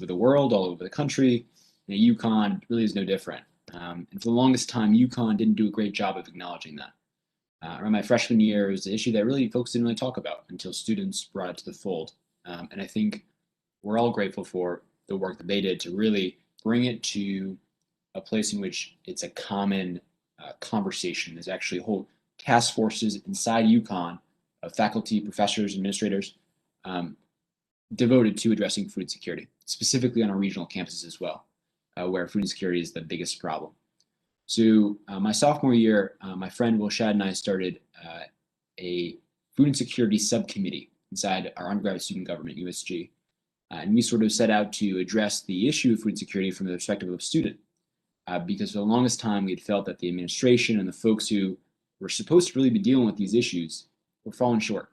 over the world, all over the country. And UConn really is no different. And for the longest time, UConn didn't do a great job of acknowledging that. Around my freshman year, it was an issue that really folks didn't really talk about until students brought it to the fold. And I think we're all grateful for the work that they did to really bring it to a place in which it's a common conversation. There's actually whole task forces inside UConn of faculty, professors, administrators devoted to addressing food insecurity, specifically on our regional campuses as well, where food insecurity is the biggest problem. So my sophomore year, my friend Will Shad and I started a food insecurity subcommittee inside our undergraduate student government, USG. And we sort of set out to address the issue of food insecurity from the perspective of a student. Because for the longest time, we had felt that the administration and the folks who were supposed to really be dealing with these issues were falling short.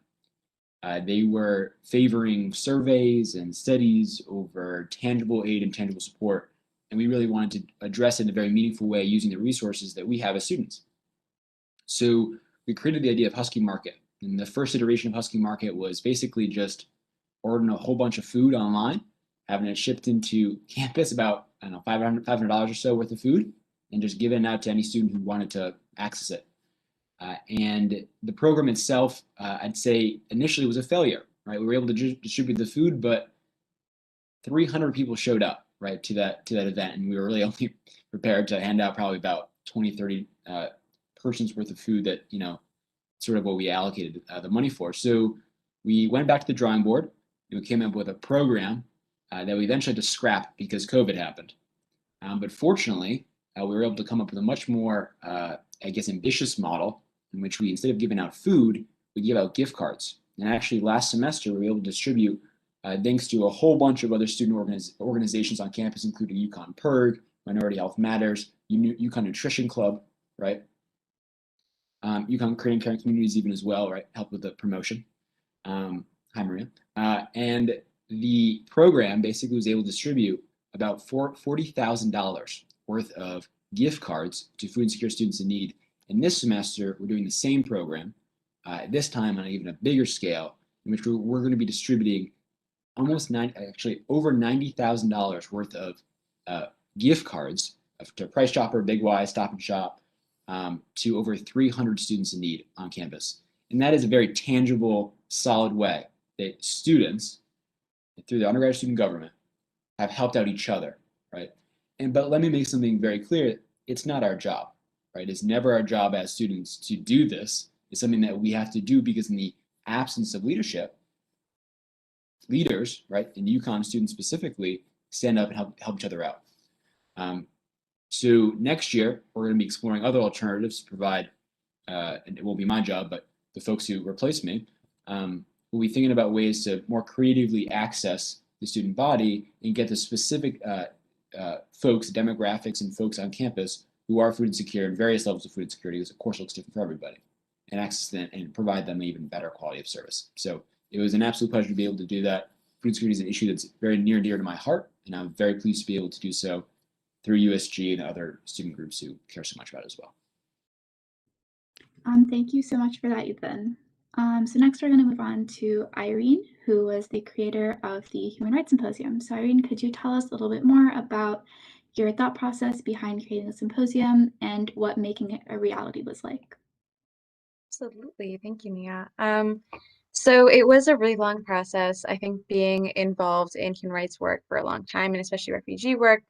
They were favoring surveys and studies over tangible aid and tangible support. And we really wanted to address it in a very meaningful way using the resources that we have as students. So we created the idea of Husky Market. And the first iteration of Husky Market was basically just ordering a whole bunch of food online, having it shipped into campus, about, I don't know, $500 or so worth of food, and just giving it out to any student who wanted to access it. And the program itself, I'd say initially was a failure, right? We were able to distribute the food, but 300 people showed up, right, to that event, and we were really only prepared to hand out probably about 20, 30 persons worth of food that, sort of what we allocated the money for. So we went back to the drawing board, and we came up with a program that we eventually had to scrap because COVID happened. But fortunately, we were able to come up with a much more, ambitious model in which we, instead of giving out food, we give out gift cards. And actually last semester, we were able to distribute, thanks to a whole bunch of other student organizations on campus, including UConn PIRG, Minority Health Matters, UConn Nutrition Club, right? UConn Creating Caring Communities even as well, right? Help with the promotion. Hi, Maria. And the program basically was able to distribute about $40,000 worth of gift cards to food insecure students in need. And this semester, we're doing the same program, this time on an even a bigger scale, in which we're going to be distributing over $90,000 worth of gift cards to Price Chopper, Big Y, Stop and Shop, to over 300 students in need on campus. And that is a very tangible, solid way that students, through the undergraduate student government, have helped out each other, right? But let me make something very clear. It's not our job, right? It's never our job as students to do this. It's something that we have to do because in the absence of leadership, leaders, right, and UConn students specifically, stand up and help each other out. So next year, we're going to be exploring other alternatives to provide, and it won't be my job, but the folks who replace me, we'll be thinking about ways to more creatively access the student body and get the specific folks, demographics, and folks on campus who are food insecure and various levels of food insecurity, because of course it looks different for everybody, and access them and provide them an even better quality of service. So it was an absolute pleasure to be able to do that. Food insecurity is an issue that's very near and dear to my heart, and I'm very pleased to be able to do so through USG and other student groups who care so much about it as well. Thank you so much for that, Ethan. So next we're going to move on to Irene, who was the creator of the Human Rights Symposium. So Irene, could you tell us a little bit more about your thought process behind creating the symposium and what making it a reality was like? Absolutely. Thank you, Nia. So it was a really long process. I think being involved in human rights work for a long time, and especially refugee work,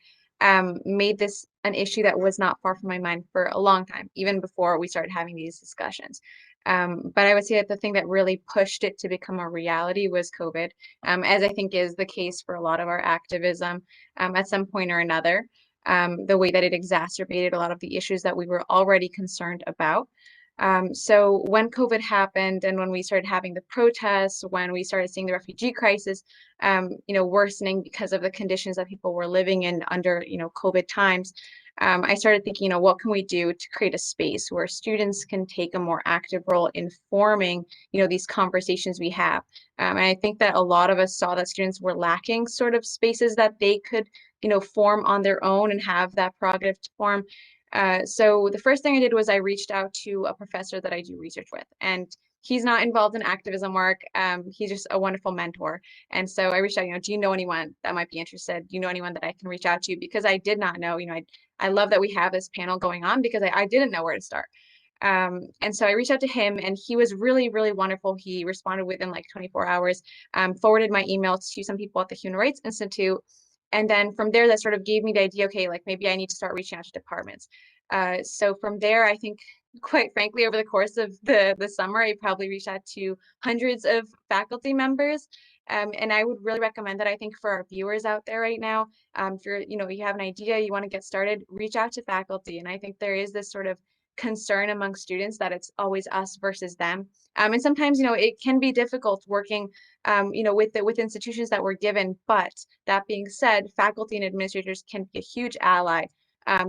made this an issue that was not far from my mind for a long time, even before we started having these discussions. But I would say that the thing that really pushed it to become a reality was COVID, as I think is the case for a lot of our activism at some point or another. The way that it exacerbated a lot of the issues that we were already concerned about. So when COVID happened and when we started having the protests, when we started seeing the refugee crisis, worsening because of the conditions that people were living in under, COVID times, I started thinking, what can we do to create a space where students can take a more active role in forming, these conversations we have. And I think that a lot of us saw that students were lacking sort of spaces that they could, form on their own and have that prerogative to form. So the first thing I did was I reached out to a professor that I do research with, and he's not involved in activism work. He's just a wonderful mentor. And so I reached out, do you know anyone that might be interested? Do you know anyone that I can reach out to? Because I did not know, I love that we have this panel going on because I didn't know where to start. And so I reached out to him, and he was really, really wonderful. He responded within like 24 hours, forwarded my email to some people at the Human Rights Institute. And then from there, that sort of gave me the idea, okay, like maybe I need to start reaching out to departments. So from there, I think, quite frankly, over the course of the summer, I probably reached out to hundreds of faculty members. And I would really recommend that, I think, for our viewers out there right now, if you're, you have an idea, you want to get started, reach out to faculty. And I think there is this sort of concern among students that it's always us versus them. And sometimes, it can be difficult working, with institutions that we're given. But that being said, faculty and administrators can be a huge ally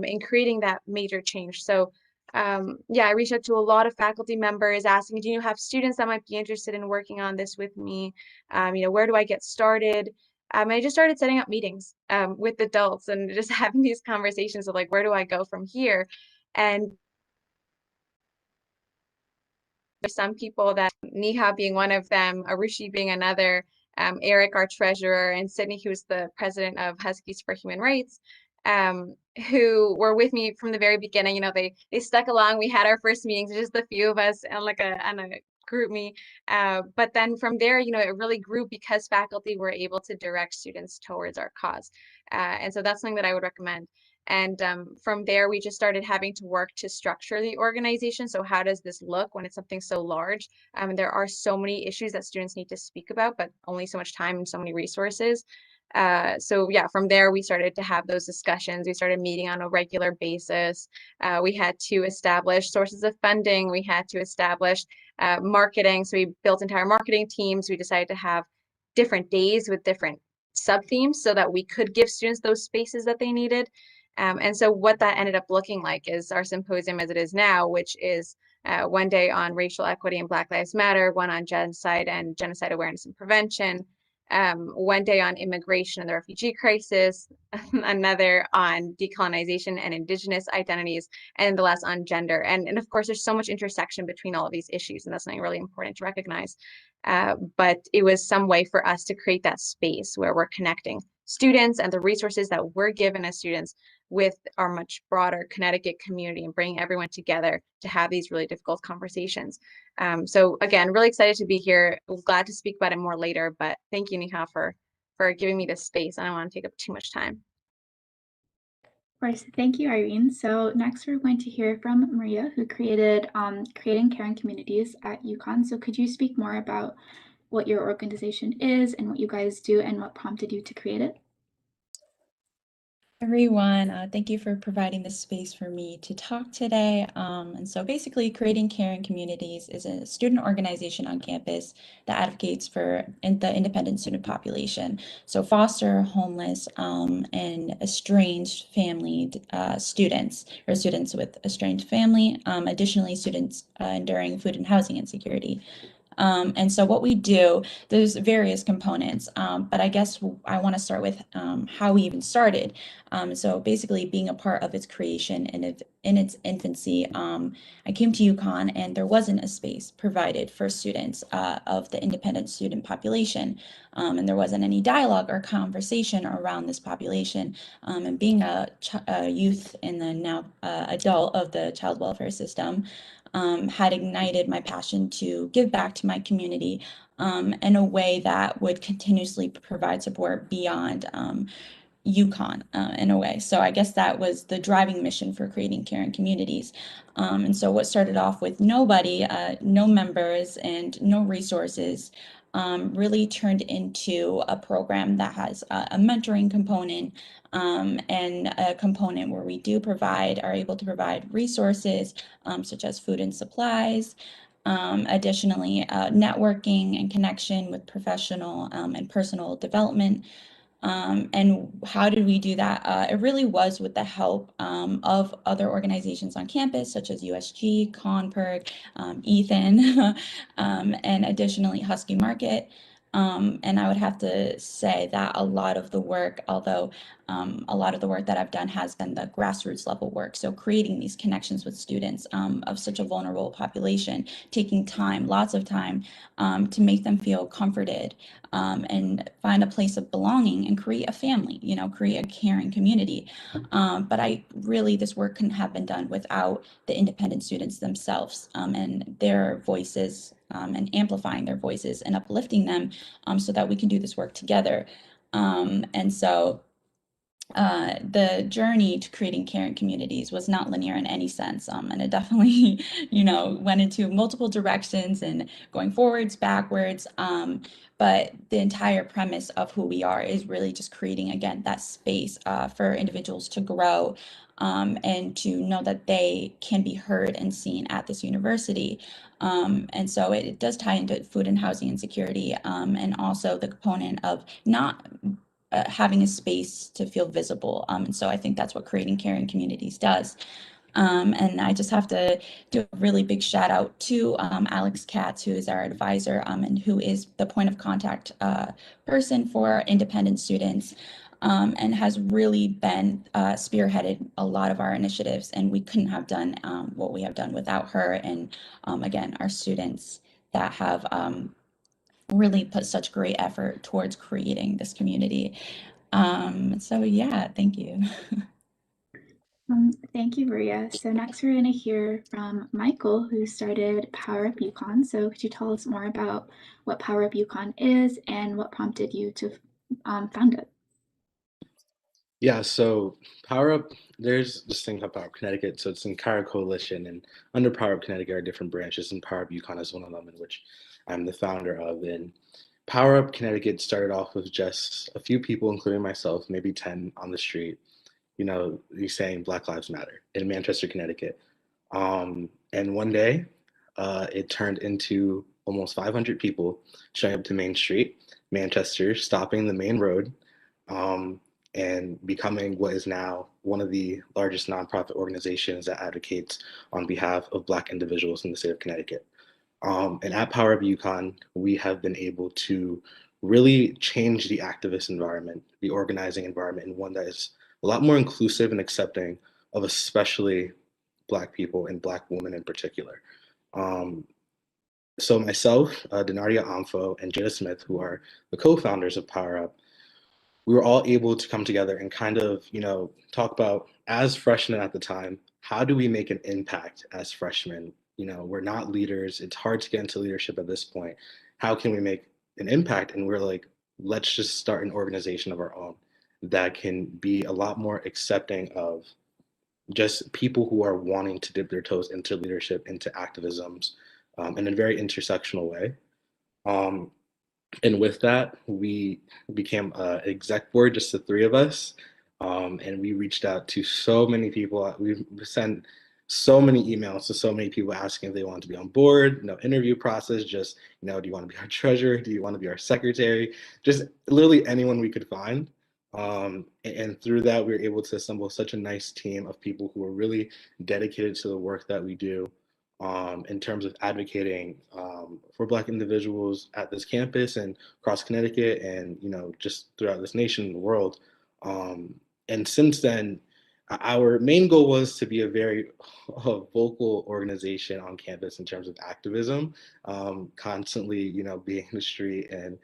in creating that major change. So yeah, I reached out to a lot of faculty members asking, do you have students that might be interested in working on this with me? Where do I get started? I just started setting up meetings with adults and just having these conversations of like, where do I go from here? And there's some people, that Neha being one of them, Arushi being another, Eric, our treasurer, and Sydney, who's the president of Huskies for Human Rights, who were with me from the very beginning. They stuck along. We had our first meetings, just a few of us, and like a group me. But then from there, it really grew because faculty were able to direct students towards our cause. And so that's something that I would recommend. And from there, we just started having to work to structure the organization. So how does this look when it's something so large? There are so many issues that students need to speak about, but only so much time and so many resources. So yeah, from there, we started to have those discussions. We started meeting on a regular basis. We had to establish sources of funding. We had to establish marketing. So we built entire marketing teams. We decided to have different days with different sub-themes so that we could give students those spaces that they needed. And so what that ended up looking like is our symposium as it is now, which is one day on racial equity and Black Lives Matter, one on genocide and genocide awareness and prevention, one day on immigration and the refugee crisis, another on decolonization and indigenous identities, and the last on gender. And of course, there's so much intersection between all of these issues, and that's something really important to recognize. But it was some way for us to create that space where we're connecting students and the resources that we're given as students with our much broader Connecticut community, and bringing everyone together to have these really difficult conversations. So again, really excited to be here. Glad to speak about it more later, but thank you, Neha, for giving me this space. I don't want to take up too much time. Of course, thank you, Irene. So next we're going to hear from Maria, who created Creating Caring Communities at UConn. So could you speak more about what your organization is and what you guys do and what prompted you to create it? Everyone, thank you for providing this space for me to talk today. And so basically, Creating Caring Communities is a student organization on campus that advocates for the independent student population. So foster, homeless, and estranged family students, or students with estranged family. Additionally, students enduring food and housing insecurity. And so what we do, there's various components, but I guess I want to start with how we even started. So basically being a part of its creation and in its infancy, I came to UConn and there wasn't a space provided for students of the independent student population. And there wasn't any dialogue or conversation around this population. And being a youth and then now adult of the child welfare system, had ignited my passion to give back to my community in a way that would continuously provide support beyond UConn in a way. So I guess that was the driving mission for Creating Caring Communities. And so what started off with nobody, no members, and no resources, really turned into a program that has a mentoring component, and a component where we are able to provide resources such as food and supplies. Additionally, networking and connection with professional and personal development. And how did we do that? It really was with the help of other organizations on campus, such as USG, Conperg, Ethan, and additionally Husky Market. And I would have to say that a lot of the work, although a lot of the work that I've done has been the grassroots level work. So creating these connections with students of such a vulnerable population, taking time, lots of time, to make them feel comforted and find a place of belonging and create a family, create a caring community. But this work couldn't have been done without the independent students themselves and their voices and amplifying their voices and uplifting them so that we can do this work together. And so the journey to creating caring communities was not linear in any sense. And it definitely, went into multiple directions and going forwards, backwards. But the entire premise of who we are is really just creating, again, that space for individuals to grow and to know that they can be heard and seen at this university. And so it does tie into food and housing insecurity and also the component of not having a space to feel visible. And so I think that's what creating caring communities does. And I just have to do a really big shout out to Alex Katz, who is our advisor and who is the point of contact person for independent students and has really been spearheaded a lot of our initiatives. And we couldn't have done what we have done without her. And again, our students that have really put such great effort towards creating this community. So yeah, thank you. Thank you, Maria. So next we're going to hear from Michael, who started PowerUp UConn. So could you tell us more about what PowerUp UConn is and what prompted you to found it? Yeah, so PowerUp, there's this thing called PowerUp Connecticut. So it's an entire coalition, and under PowerUp Connecticut are different branches, and PowerUp UConn is one of them, in which I'm the founder of. And PowerUp Connecticut started off with just a few people, including myself, maybe 10 on the street, you saying Black Lives Matter in Manchester, Connecticut. And one day, it turned into almost 500 people showing up to Main Street, Manchester, stopping the main road, and becoming what is now one of the largest nonprofit organizations that advocates on behalf of Black individuals in the state of Connecticut. And at PowerUp UConn, we have been able to really change the activist environment, the organizing environment, in one that is a lot more inclusive and accepting of especially Black people and Black women in particular. So myself, Denaria Amfo, and Jada Smith, who are the co-founders of PowerUp, we were all able to come together and kind of, talk about, as freshmen at the time, how do we make an impact as freshmen? We're not leaders. It's hard to get into leadership at this point. How can we make an impact? And we're like, let's just start an organization of our own that can be a lot more accepting of just people who are wanting to dip their toes into leadership, into activisms, in a very intersectional way. And with that, we became an exec board, just the three of us. And we reached out to so many people. We sent so many emails to so many people asking if they wanted to be on board. No interview process, just, do you want to be our treasurer? Do you want to be our secretary? Just literally anyone we could find. And through that, we were able to assemble such a nice team of people who are really dedicated to the work that we do. In terms of advocating for Black individuals at this campus and across Connecticut and, just throughout this nation and the world. And since then, our main goal was to be a very vocal organization on campus in terms of activism, constantly, being in the street and,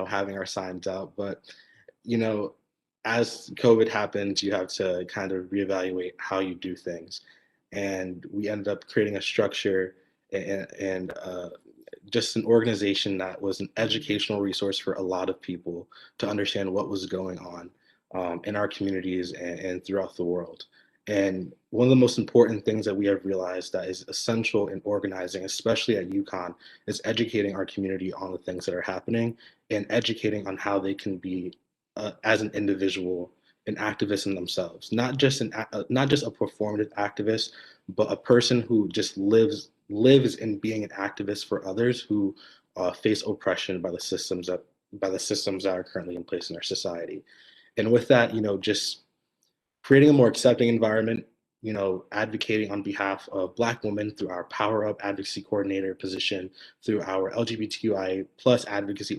having our signs out. But, as COVID happens, you have to kind of reevaluate how you do things. And we ended up creating a structure and just an organization that was an educational resource for a lot of people to understand what was going on in our communities and throughout the world. And one of the most important things that we have realized that is essential in organizing, especially at UConn, is educating our community on the things that are happening and educating on how they can be, as an individual, an activist in themselves, not just a performative activist, but a person who just lives in being an activist for others who face oppression by the systems that are currently in place in our society. And with that, just creating a more accepting environment, advocating on behalf of Black women through our PowerUp advocacy coordinator position, through our LGBTQI plus advocacy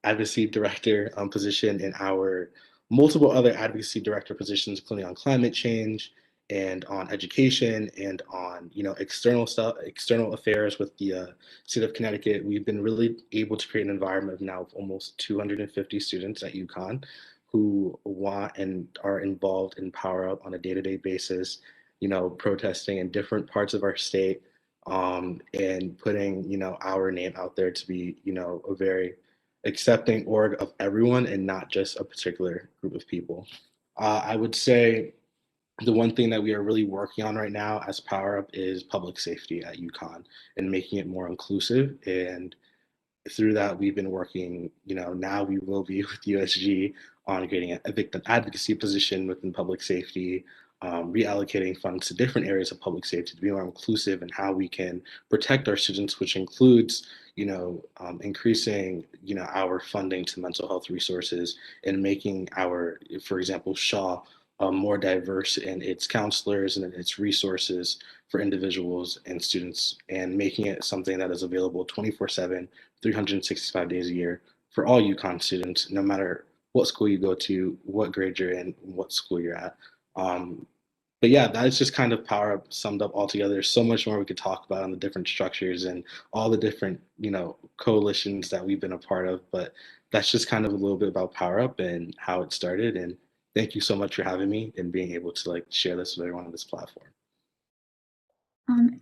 advocacy director position and our multiple other advocacy director positions, including on climate change and on education and on external stuff, external affairs with the state of Connecticut. We've been really able to create an environment of now almost 250 students at UConn who want and are involved in PowerUp on a day-to-day basis, protesting in different parts of our state, and putting our name out there to be a very accepting org of everyone and not just a particular group of people. I would say the one thing that we are really working on right now as PowerUp is public safety at UConn and making it more inclusive. And through that, we've been working, now we will be with USG on creating a victim advocacy position within public safety, reallocating funds to different areas of public safety to be more inclusive in how we can protect our students, which includes, increasing, our funding to mental health resources and making our, for example, Shaw more diverse in its counselors and in its resources for individuals and students, and making it something that is available 24/7, 365 days a year for all UConn students, no matter what school you go to, what grade you're in, what school you're at. But yeah, that's just kind of PowerUp summed up altogether. There's so much more we could talk about on the different structures and all the different, coalitions that we've been a part of. But that's just kind of a little bit about PowerUp and how it started. And thank you so much for having me and being able to share this with everyone on this platform.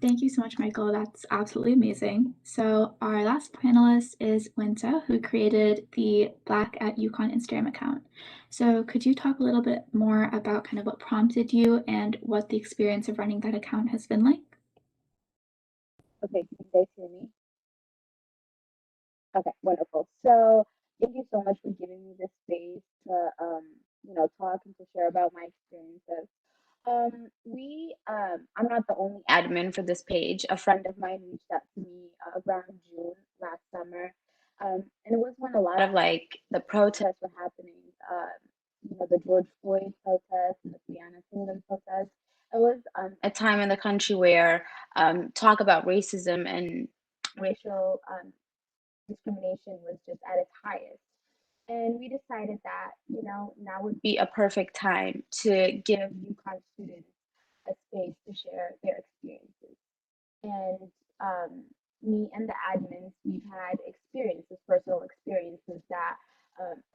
Thank you so much, Michael. That's absolutely amazing. So our last panelist is Winta, who created the Blackyukon Instagram account. So could you talk a little bit more about kind of what prompted you and what the experience of running that account has been like? Okay, can you guys hear me? Okay, wonderful. So thank you so much for giving me this space to, talk and to share about my experiences. I'm not the only admin for this page. A friend of mine reached out to me around June last summer. And it was when a lot of the protests were happening, the George Floyd protests and the Breonna Taylor protests. It was a time in the country where talk about racism and racial discrimination was just at its highest. And we decided that, now would be a perfect time to give UConn students a space to share their experiences. And me and the admins, we've had experiences, personal experiences that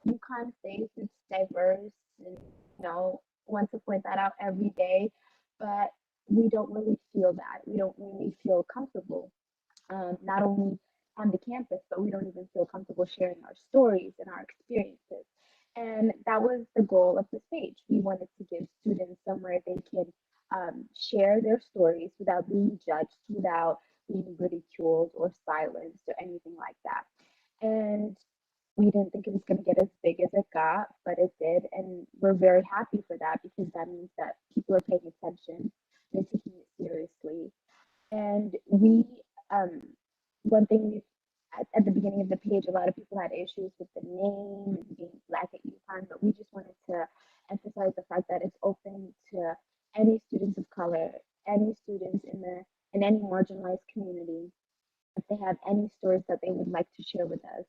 UConn face is diverse and, want to point that out every day, but we don't really feel that. We don't really feel comfortable, not only on the campus, but we don't even feel comfortable sharing our stories and our experiences. And that was the goal of this page. We wanted to give students somewhere they can share their stories without being judged, without being ridiculed or silenced or anything like that. And we didn't think it was going to get as big as it got, but it did. And we're very happy for that because that means that people are paying attention, they're taking it seriously. And one thing at the beginning of the page, a lot of people had issues with the name and being Black at UConn, but we just wanted to emphasize the fact that it's open to any students of color, any students in any marginalized community. If they have any stories that they would like to share with us,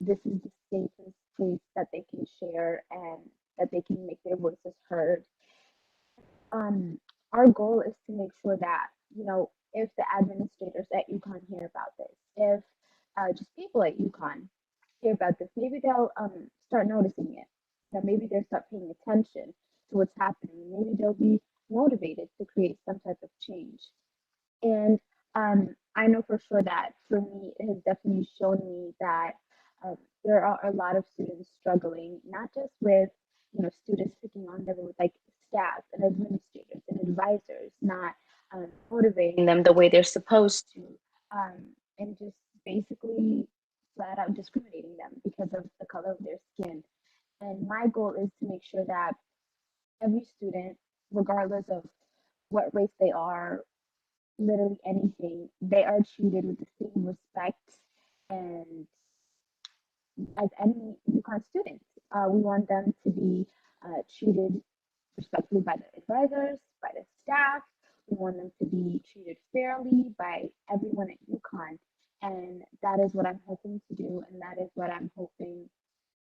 this is the safest place that they can share and that they can make their voices heard. Our goal is to make sure that, if the administrators at UConn hear about this, if just people at UConn hear about this, maybe they'll start noticing it. That maybe they'll start paying attention to what's happening. Maybe they'll be motivated to create some type of change. And I know for sure that for me, it has definitely shown me that there are a lot of students struggling, not just with, students picking on them, with staff and administrators and advisors not motivating them the way they're supposed to, and just basically flat out discriminating them because of the color of their skin. And my goal is to make sure that every student, regardless of what race they are, literally anything, they are treated with the same respect and as any UConn students. We want them to be treated respectfully by the advisors, by the staff. We want them to be treated fairly by everyone at UConn, and that is what I'm hoping to do, and that is what I'm hoping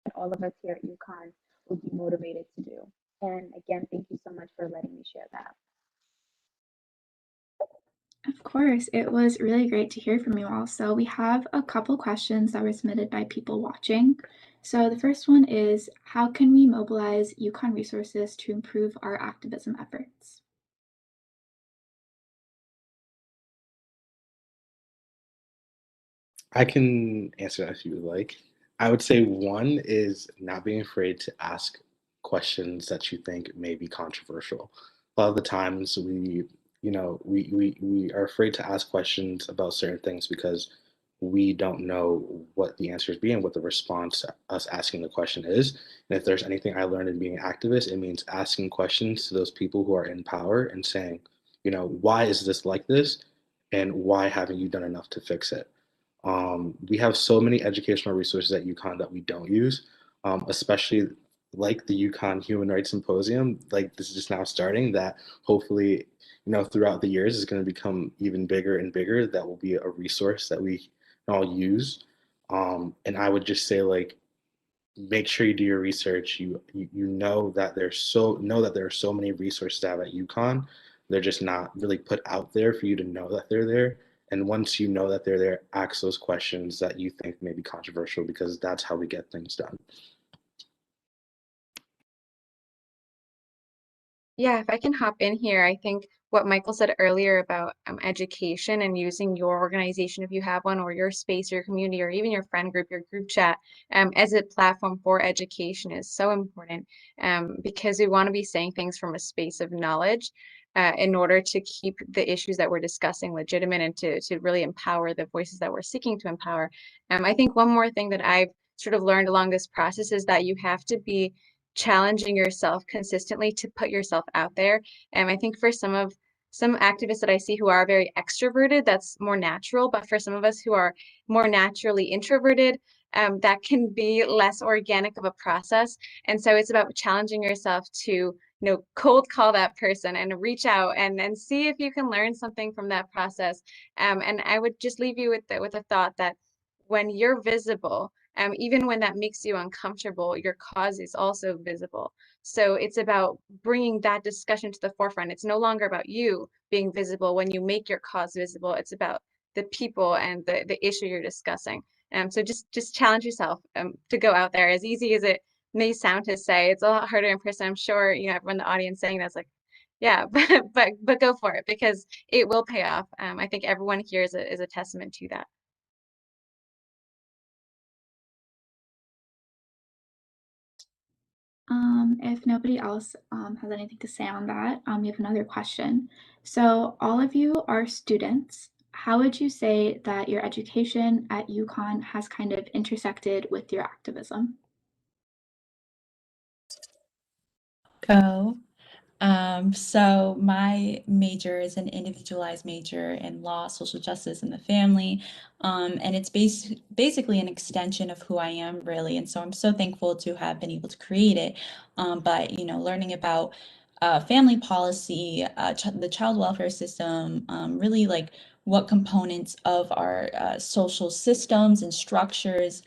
that all of us here at UConn will be motivated to do. And again, thank you so much for letting me share that. Of course, it was really great to hear from you all. So we have a couple questions that were submitted by people watching. So the first one is, how can we mobilize UConn resources to improve our activism efforts? I can answer that if you would like. I would say one is not being afraid to ask questions that you think may be controversial. A lot of the times we are afraid to ask questions about certain things because we don't know what the answers be and what the response to us asking the question is. And if there's anything I learned in being an activist, it means asking questions to those people who are in power and saying, why is this like this? And why haven't you done enough to fix it? We have so many educational resources at UConn that we don't use, especially like the UConn Human Rights Symposium. Like this is just now starting. That hopefully, throughout the years is going to become even bigger and bigger. That will be a resource that we can all use. And I would just say like, make sure you do your research. You know that there are so many resources to have at UConn. They're just not really put out there for you to know that they're there. And once you know that they're there, ask those questions that you think may be controversial, because that's how we get things done. Yeah, if I can hop in here, I think what Michael said earlier about education and using your organization, if you have one, or your space, your community, or even your friend group, your group chat, as a platform for education is so important, because we want to be saying things from a space of knowledge in order to keep the issues that we're discussing legitimate and to really empower the voices that we're seeking to empower. I think one more thing that I've sort of learned along this process is that you have to be challenging yourself consistently to put yourself out there. And I think for some activists that I see who are very extroverted, that's more natural. But for some of us who are more naturally introverted, that can be less organic of a process. And so it's about challenging yourself to, cold call that person and reach out and see if you can learn something from that process. And I would just leave you with the thought that when you're visible, even when that makes you uncomfortable, your cause is also visible. So it's about bringing that discussion to the forefront. It's no longer about you being visible when you make your cause visible. It's about the people and the issue you're discussing. So just challenge yourself to go out there. As easy as it may sound to say, it's a lot harder in person. I'm sure everyone in the audience saying that's like, yeah, but go for it, because it will pay off. I think everyone here is a testament to that. If nobody else has anything to say on that, we have another question. So all of you are students. How would you say that your education at UConn has kind of intersected with your activism? Go. So my major is an individualized major in law, social justice, and the family. And it's basically an extension of who I am, really. And so I'm so thankful to have been able to create it. But, learning about family policy, the child welfare system, really like what components of our social systems and structures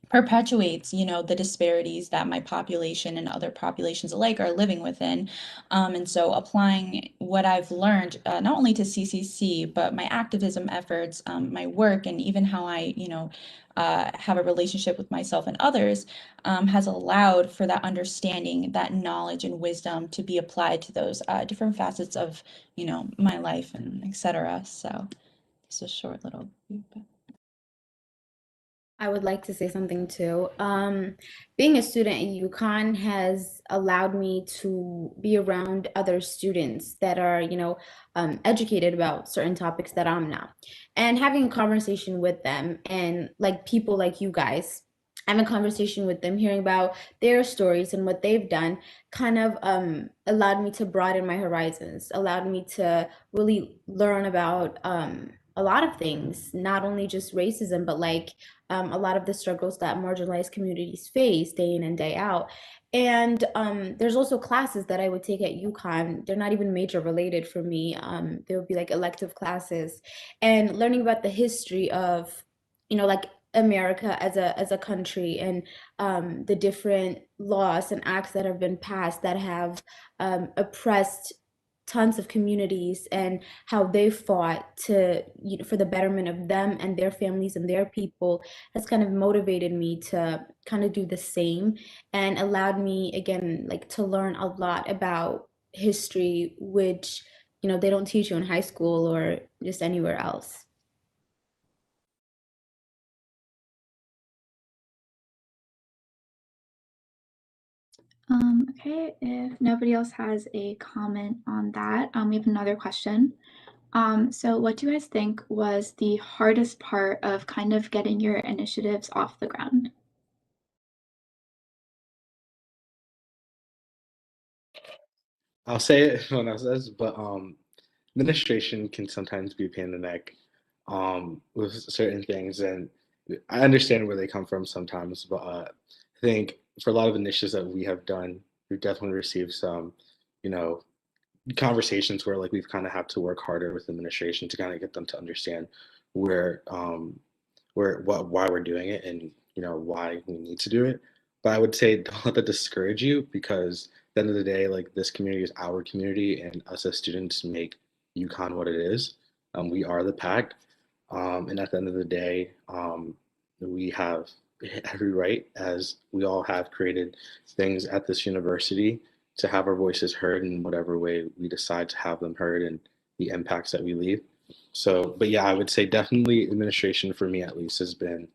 perpetuates, the disparities that my population and other populations alike are living within. And so applying what I've learned, not only to CCC, but my activism efforts, my work, and even how I, have a relationship with myself and others, has allowed for that understanding, that knowledge and wisdom to be applied to those different facets of, my life and etc. So it's a short little. I would like to say something too. Being a student at UConn has allowed me to be around other students that are, educated about certain topics that I'm not. And having a conversation with them, and like people like you guys, having a conversation with them, hearing about their stories and what they've done, kind of allowed me to broaden my horizons, allowed me to really learn about a lot of things, not only just racism, but like a lot of the struggles that marginalized communities face day in and day out. And there's also classes that I would take at UConn. They're not even major related for me. They would be like elective classes, and learning about the history of, like America as a country, and the different laws and acts that have been passed that have oppressed tons of communities, and how they fought to, for the betterment of them and their families and their people, has kind of motivated me to kind of do the same, and allowed me again like to learn a lot about history, which they don't teach you in high school or just anywhere else. Okay, if nobody else has a comment on that, we have another question. So what do you guys think was the hardest part of kind of getting your initiatives off the ground? I'll say it when I says, but administration can sometimes be a pain in the neck with certain things, and I understand where they come from sometimes. But I think for a lot of initiatives that we have done, we've definitely received some, you know, conversations where like we've kind of had to work harder with administration to kind of get them to understand where why we're doing it, and why we need to do it. But I would say don't let that discourage you, because at the end of the day, like, this community is our community, and us as students make UConn what it is. We are the pack, and at the end of the day, we have every right, as we all have created things at this university, to have our voices heard in whatever way we decide to have them heard, and the impacts that we leave. So, but yeah, I would say definitely administration, for me at least, has been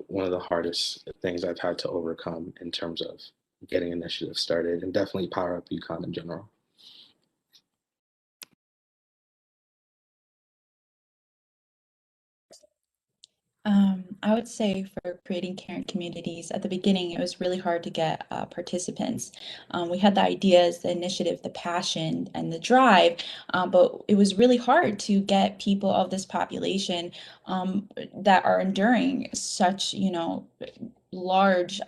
one of the hardest things I've had to overcome in terms of getting initiatives started, and definitely PowerUp UConn in general. I would say for creating caring communities, at the beginning, it was really hard to get participants. We had the ideas, the initiative, the passion, and the drive, but it was really hard to get people of this population that are enduring such, large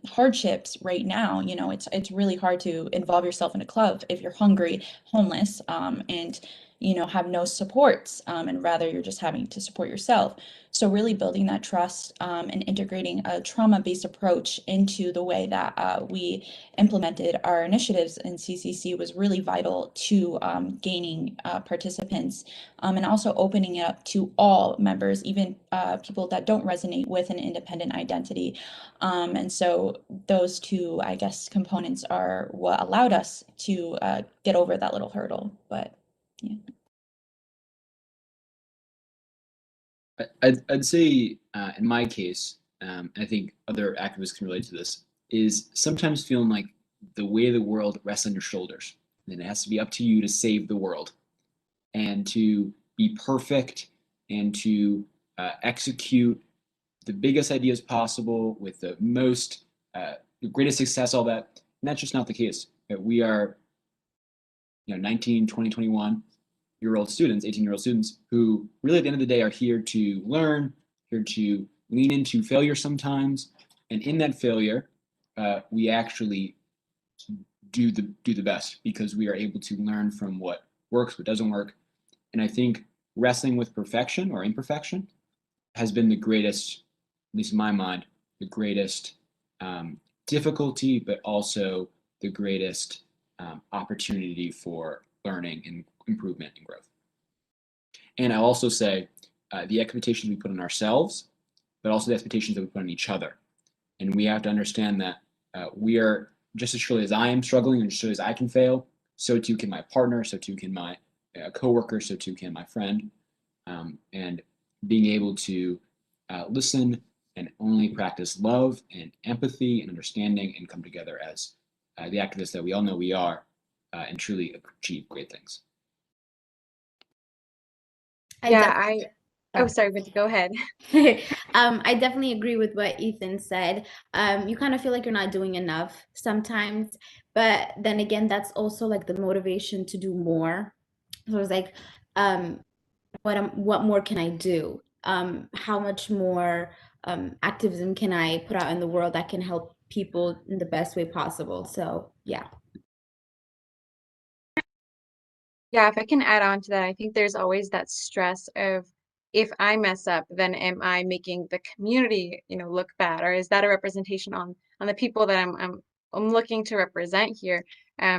hardships right now. It's really hard to involve yourself in a club if you're hungry, homeless, and have no supports, and rather you're just having to support yourself. So really building that trust, and integrating a trauma-based approach into the way that we implemented our initiatives in CCC was really vital to gaining participants, and also opening it up to all members, even people that don't resonate with an independent identity. And so those two, I guess, components are what allowed us to get over that little hurdle. But yeah. I'd say, in my case, and I think other activists can relate to this, is sometimes feeling like the way the world rests on your shoulders, and it has to be up to you to save the world, and to be perfect, and to execute the biggest ideas possible with the greatest success, all that. And that's just not the case. We are, 19, 20, 21-year-old students, 18-year-old students, who really at the end of the day are here to learn, here to lean into failure sometimes. And in that failure, we actually do the best, because we are able to learn from what works, what doesn't work. And I think wrestling with perfection or imperfection has been the greatest, at least in my mind, the greatest difficulty, but also the greatest opportunity for learning and improvement and growth. And I'll also say the expectations we put on ourselves, but also the expectations that we put on each other. And we have to understand that we are, just as surely as I am struggling and just as surely as I can fail, so too can my partner, so too can my coworker, so too can my friend. And being able to listen and only practice love and empathy and understanding, and come together as the activists that we all know we are, and truly achieve great things. Oh, sorry, Vinci, go ahead. I definitely agree with what Ethan said. You kind of feel like you're not doing enough sometimes, but then again, that's also like the motivation to do more. So it's like, what more can I do? How much more activism can I put out in the world that can help people in the best way possible? So yeah. Yeah, if I can add on to that, I think there's always that stress of if I mess up, then am I making the community, look bad, or is that a representation on the people that I'm looking to represent here?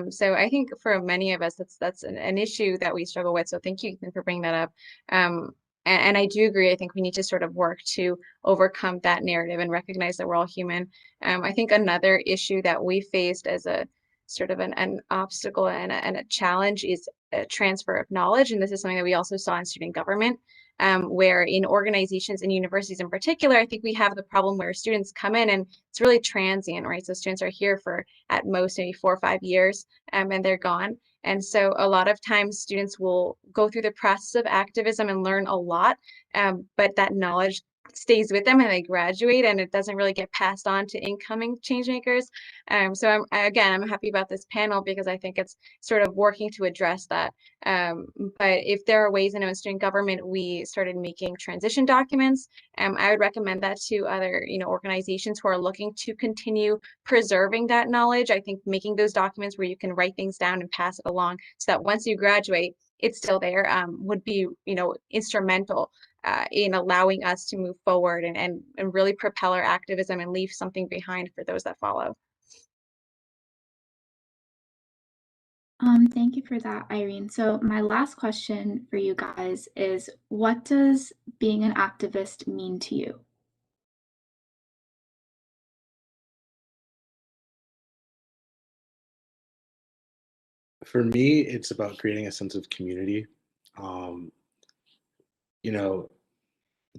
So I think for many of us, that's an issue that we struggle with. So thank you, Ethan, for bringing that up. And I do agree. I think we need to sort of work to overcome that narrative and recognize that we're all human. I think another issue that we faced as a sort of an obstacle and a challenge is transfer of knowledge. And this is something that we also saw in student government, where in organizations and universities in particular, I think we have the problem where students come in and it's really transient, right? So students are here for at most maybe 4 or 5 years, and they're gone. And so a lot of times students will go through the process of activism and learn a lot, but that knowledge stays with them and they graduate and it doesn't really get passed on to incoming change makers. So I'm happy about this panel because I think it's sort of working to address that. But if there are ways, in student government, we started making transition documents. I would recommend that to other, organizations who are looking to continue preserving that knowledge. I think making those documents where you can write things down and pass it along so that once you graduate, it's still there, would be, instrumental in allowing us to move forward and really propel our activism and leave something behind for those that follow. Thank you for that, Irene. So my last question for you guys is, what does being an activist mean to you? For me, it's about creating a sense of community. Um, you know,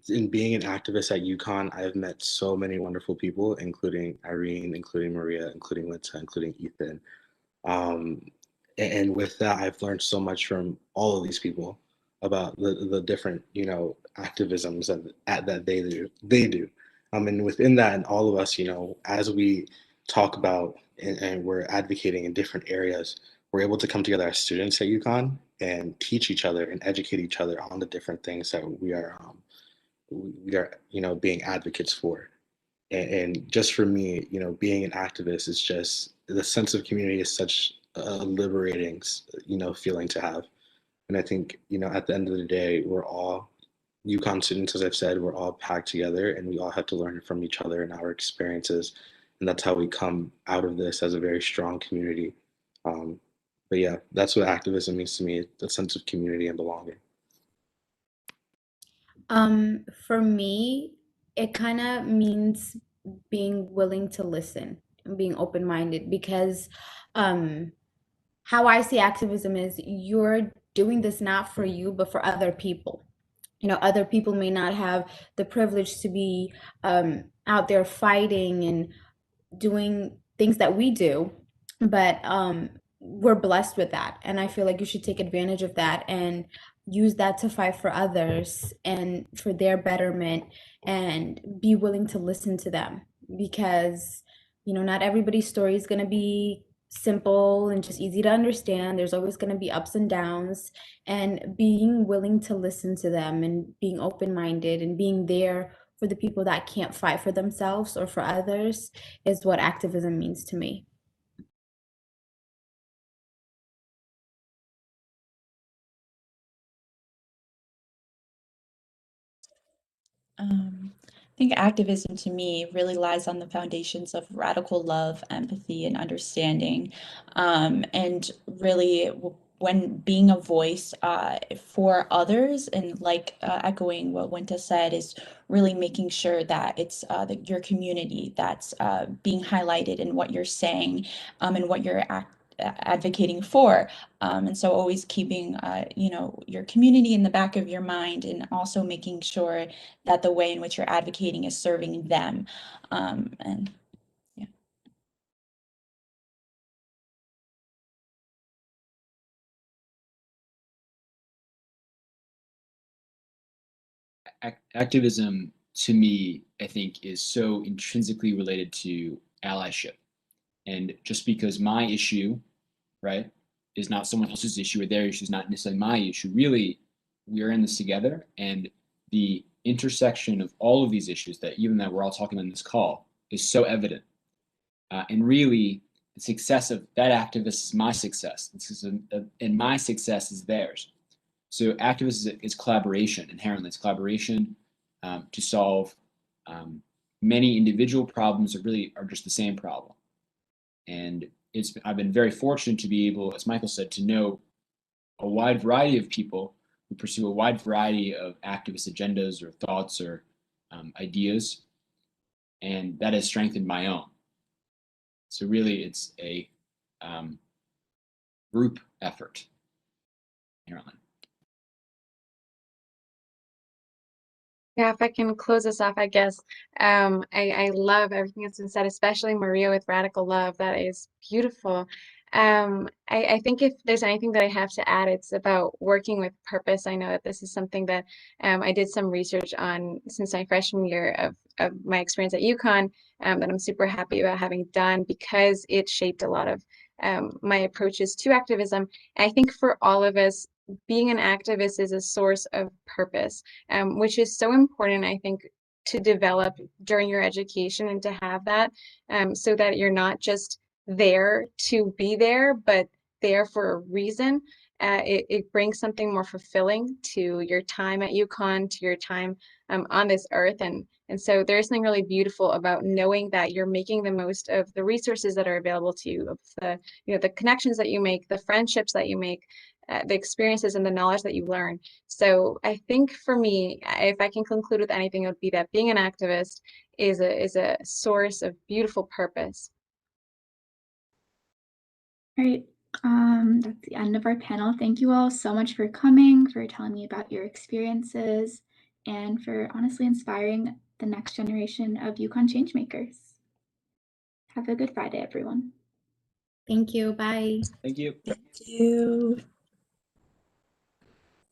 in being an activist at UConn, I've met so many wonderful people, including Irene, including Maria, including Linda, including Ethan. Um, and with that, I've learned so much from all of these people about the different, activisms that they do. And within that, and all of us, as we talk about and we're advocating in different areas, we're able to come together as students at UConn and teach each other and educate each other on the different things that we are being advocates for. And just for me, being an activist is just the sense of community is such a liberating, feeling to have. And I think, at the end of the day, we're all UConn students, as I've said, we're all packed together and we all have to learn from each other and our experiences. And that's how we come out of this as a very strong community. Um, but yeah, that's what activism means to me, the sense of community and belonging. For me, it kind of means being willing to listen and being open-minded because how I see activism is you're doing this not for you, but for other people. Other people may not have the privilege to be out there fighting and doing things that we do, but we're blessed with that. And I feel like you should take advantage of that and use that to fight for others and for their betterment and be willing to listen to them because, not everybody's story is going to be simple and just easy to understand. There's always going to be ups and downs, and being willing to listen to them and being open-minded and being there for the people that can't fight for themselves or for others is what activism means to me. I think activism to me really lies on the foundations of radical love, empathy, and understanding. And really, when being a voice for others, and like echoing what Winta said, is really making sure that it's your community that's being highlighted in what you're saying and what you're advocating for. And so always keeping, your community in the back of your mind and also making sure that the way in which you're advocating is serving them. And yeah. Activism to me, I think, is so intrinsically related to allyship. And just because my issue, right, is not someone else's issue or their issue is not necessarily my issue, really, we're in this together, and the intersection of all of these issues that even that we're all talking about in this call is so evident. And really, the success of that activist is my success. And my success is theirs. So activism is collaboration, inherently. It's collaboration to solve many individual problems that really are just the same problem. And I've been very fortunate to be able, as Michael said, to know a wide variety of people who pursue a wide variety of activist agendas or thoughts or ideas. And that has strengthened my own. So really, it's a group effort, inherently. Yeah, if I can close this off, I guess. I love everything that's been said, especially Maria with radical love. That is beautiful. I think if there's anything that I have to add, it's about working with purpose. I know that this is something that I did some research on since my freshman year of my experience at UConn, that I'm super happy about having done because it shaped a lot of my approaches to activism. And I think for all of us, being an activist is a source of purpose, which is so important, I think, to develop during your education and to have that, so that you're not just there to be there, but there for a reason. It brings something more fulfilling to your time at UConn, to your time on this earth. And so there's something really beautiful about knowing that you're making the most of the resources that are available to you, of the connections that you make, the friendships that you make, the experiences and the knowledge that you learn. So I think for me, if I can conclude with anything, it would be that being an activist is a source of beautiful purpose. All right, that's the end of our panel. Thank you all so much for coming, for telling me about your experiences, and for honestly inspiring the next generation of UConn Changemakers. Have a good Friday, everyone. Thank you. Bye. Thank you. Thank you.